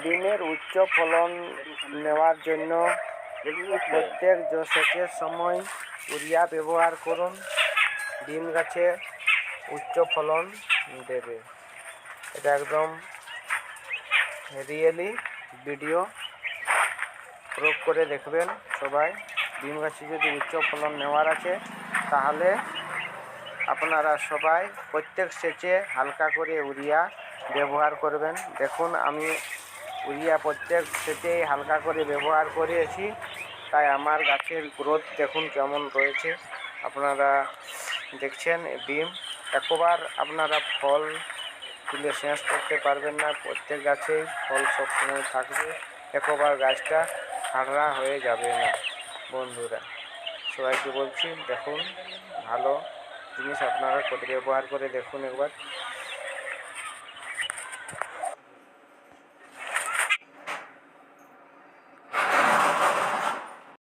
ডিমের উচ্চ ফলন নেওয়ার জন্য প্রত্যেক সেচের সময় ইউরিয়া ব্যবহার করুন। ডিম গাছে উচ্চ ফলন দেবে। এটা একদম রিয়েলি ভিডিও প্রয়োগ করে দেখবেন সবাই। ডিম গাছে যদি উচ্চ ফলন নেওয়ার আছে তাহলে আপনারা সবাই প্রত্যেক সেচে হালকা করে ইউরিয়া ব্যবহার করবেন। দেখুন আমি ইউরিয়া প্রত্যেক সেচেই হালকা করে ব্যবহার করেছি, তাই আমার গাছের গ্রোথ দেখুন কেমন রয়েছে। আপনারা দেখছেন ডিম একবার আপনারা ফল তুলে শেষ করতে পারবেন না। প্রত্যেক গাছেই ফল সবসময় থাকবে, একবার গাছটা খাড়া হয়ে যাবে না। বন্ধুরা সবাইকে বলছি দেখুন ভালো জিনিস আপনারা ব্যবহার করে দেখুন একবার।